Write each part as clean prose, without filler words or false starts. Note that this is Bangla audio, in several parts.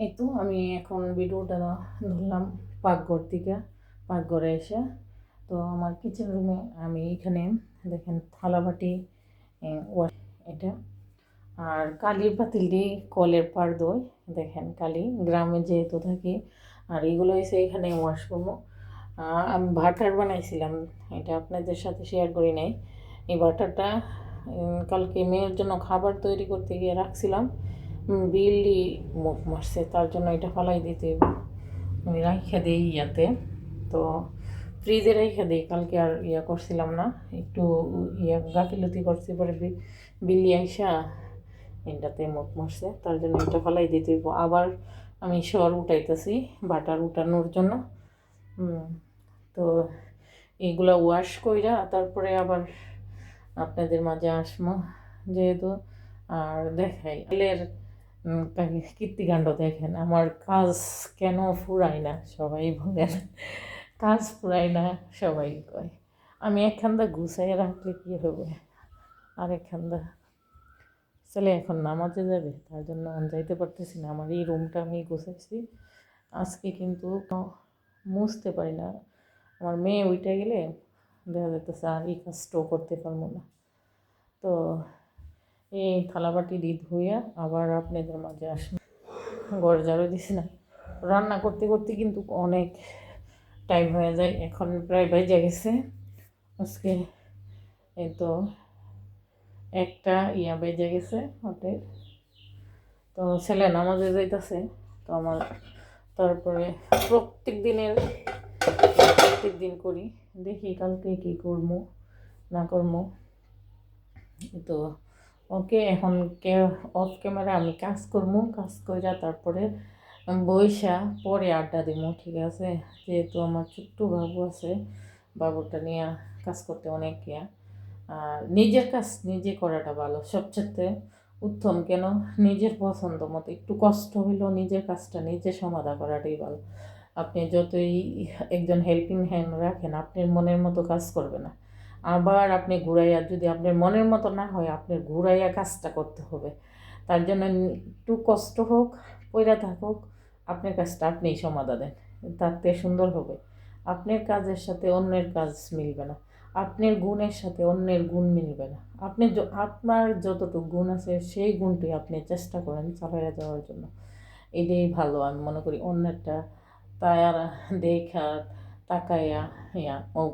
এই তো আমি এখন ভিডিওটা ধরলাম পাকঘর থেকে, পাকঘরে এসে। তো আমার কিচেন রুমে আমি এখানে দেখেন থালাবাটি এটা আর কালির পাতিল দিয়ে কলের পাড় দই, দেখেন কালি গ্রামে যেহেতু থাকি। আর এগুলো এসে এখানে ওয়াশ করবো। আমি বাটার বানাইছিলাম, এটা আপনাদের সাথে শেয়ার করি নাই। এই বাটারটা কালকে মেয়ের জন্য খাবার তৈরি করতে গিয়ে রাখছিলাম, বিলি মুখ মারছে, তার জন্য এটা ফালাই দিতে আমি রাইখা দিই ইয়াতে। তো ফ্রিজে রেখে দিই, কালকে আর ইয়া করছিলাম না, একটু গাফিলতি করছি, পরে বিলি আইসা এটাতে মুখ মারছে, তার জন্য এটা ফালাই দিতে হইব। আবার আমি সর উঠাইতেছি বাটার উঠানোর জন্য। তো এইগুলা ওয়াশ কইরা তারপরে আবার আপনাদের মাঝে আসবো যেহেতু। আর দেখাই এলের কীর্তিকাণ্ড দেখেন, আমার কাজ কেন ফুরায় না সবাই বলেন, কাজ ফুরায় না সবাই কয়। আমি একখান্দা গুছাই রাখলে কী হবে, আর একখান্দা চলে এখন নামাজে যাবে, তার জন্য যাইতে পারতেছি না। আমার এই রুমটা আমি গুছাইছি আজকে, কিন্তু মুছতে পারি না। আমার মেয়ে উইটা গেলে দেখা যাইতেছে আর এই কাজটাও করতে পারবো না। তো এই থালাবাটি দিয়ে ধুইয়া আবার আপনাদের মাঝে আসুন। ঘর ঝাড়ু দিছি না, রান্না করতে করতে কিন্তু অনেক টাইম হয়ে যায়। এখন প্রায় বেজে গেছে আজকে, এই তো একটা বেজে গেছে হোটেল। তো ছেলে নামাজে যাইতেছে। তো আমার তারপরে প্রত্যেক দিন করি, দেখি কালকে কী করবো না করবো। তো ওকে এখন অফ ক্যামেরা আমি কাজ করবো, কাজ কইরা তারপরে বইসা পরে আড্ডা দিব, ঠিক আছে? যেহেতু আমার ছোট্ট বাবু আছে, বাবুটা নিয়ে কাজ করতে অনেক আর নিজের কাজ নিজে করাটা ভালো, সবচেয়ে উত্তম। কেন? নিজের পছন্দ মতো একটু কষ্ট হইলেও নিজের কাজটা নিজে সমাধা করাটাই ভালো। আপনি যতই একজন হেল্পিং হ্যান্ড রাখেন, আপনার মনের মতো কাজ করবে না। আবার আপনি ঘুরাইয়া, যদি আপনার মনের মতো না হয়, আপনার ঘুরাইয়া কাজটা করতে হবে। তার জন্য একটু কষ্ট হোক, পইরা থাকুক, আপনার কাজটা আপনিই সমাধা দেন, তাতে সুন্দর হবে। আপনার কাজের সাথে অন্যের কাজ মিলবে না, আপনার গুণের সাথে অন্যের গুণ মিলবে না। আপনার যতটুকু গুণ আছে সেই গুণটি আপনি চেষ্টা করেন চালাইয়া যাওয়ার জন্য, এটাই ভালো আমি মনে করি। অন্যেরটা তারা দেখা তাকাইয়া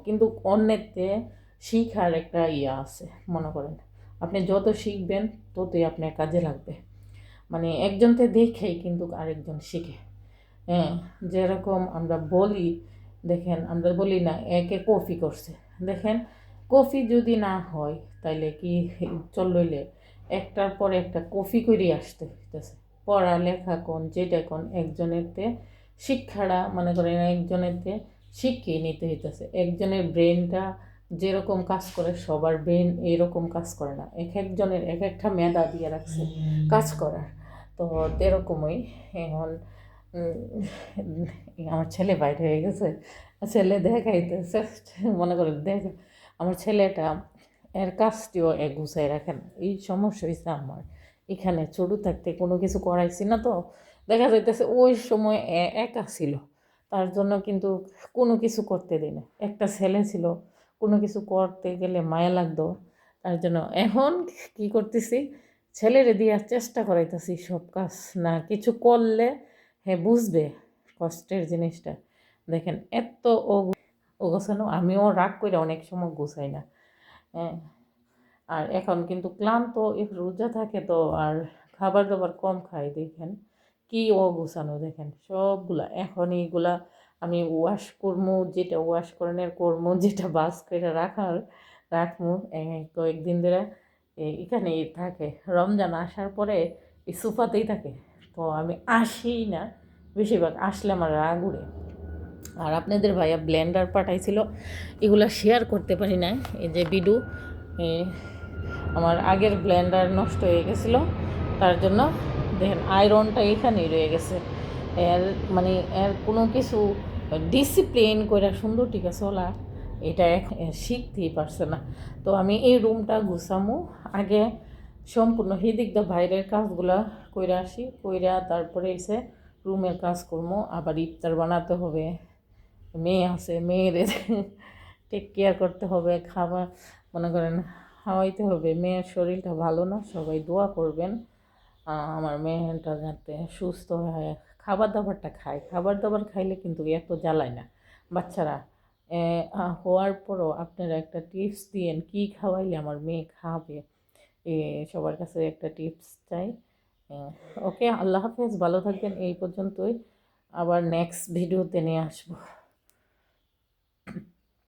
কিন্তু অন্যেরতে শিখার একটা আছে মনে করেন। আপনি যত শিখবেন ততই আপনার কাজে লাগবে। মানে একজনকে দেখেই কিন্তু আরেকজন শিখে। যেরকম আমরা বলি, দেখেন আমরা বলি না একে কফি করছে, দেখেন কফি যদি না হয় তাইলে কি চললে একটার পর একটা কফি করে আসতে হইতেছে। পড়ালেখা কোন যেটা কোন একজনেরতে শিক্ষাটা মনে করেন একজনেরতে শিখিয়ে নিতে হইতেছে। একজনের ব্রেনটা যেরকম কাজ করে সবার ব্রেন এরকম কাজ করে না, এক একজনের এক একটা মেধা দিয়ে রাখছে কাজ করার। তো এরকমই এখন আমার ছেলে বাইরে হয়ে গেছে, ছেলে দেখাইতেছে, মনে করে দেখ আমার ছেলেটা এর কাজটিও গুছাই রাখেন। এই সমস্যা হয়েছে আমার এখানে, ছোটো থাকতে কোনো কিছু করাইছি না, তো দেখা যাইতেছে ওই সময় একা ছিল, তার জন্য কিন্তু কোনো কিছু করতে দিই না। একটা ছেলে ছিল, কোনো কিছু করতে গেলে মায়া লাগতো, তার জন্য এখন কি করতেছি, ছেলেরে দিয়ে চেষ্টা করাইতেছি সব কাজ। না কিছু করলে হ্যাঁ বুঝবে কষ্টের জিনিসটা। দেখেন এত ও গোছানো, আমিও রাগ করে অনেক সময় গোছাই না। হ্যাঁ, আর এখন কিন্তু ক্লান্ত, রোজা থাকে তো আর খাবার দাবার কম খাই, দেখেন কি গোছানো, দেখেন সবগুলা এখন এইগুলা আমি ওয়াশ করবো, যেটা ওয়াশ করানোর করবো, যেটা বাস করে রাখবো। কয়েকদিন ধরে এখানেই থাকে, রমজান আসার পরে এই সোফাতেই থাকে। তো আমি আসি না, বেশিরভাগ আসলে আমার রাগ উড়ে। আর আপনাদের ভাইয়া ব্লেন্ডার পাঠাইছিল, এগুলো শেয়ার করতে পারি না। এই যে বিডু, আমার আগের ব্লেন্ডার নষ্ট হয়ে গেছিলো, তার জন্য দেখেন আয়রনটা এখানেই রয়ে গেছে। মানে এর কোনো কিছু ডিসিপ্লিন করে সুন্দর টিকা চলা এটা শিখতেই পারছে না। তো আমি এই রুমটা গুছামো আগে, সম্পূর্ণ হিদিক দা বাইরের কাজগুলা কইরা আসি, কইরা তারপরে এসে রুমের কাজকর্ম, আবার ইফতার বানাতে হবে, মেয়ে আছে, মেয়েদের টেক কেয়ার করতে হবে, খাবার মনে করেন খাওয়াইতে হবে। মেয়ের শরীরটা ভালো না, সবাই দোয়া করবেন আমার মেয়েটা যাতে সুস্থ হয়, খাবার দাবারটা খায়। খাবার দাবার খাইলে কিন্তু এত জ্বালায় না বাচ্চারা। হওয়ার পরও আপনারা একটা টিপস দিয়েন, কী খাওয়াইলে আমার মেয়ে খাবে। সবার কাছে একটা টিপস চাই। ওকে, আল্লাহ হাফেজ, ভালো থাকবেন। এই পর্যন্তই, আবার নেক্সট ভিডিওতে নিয়ে আসবো।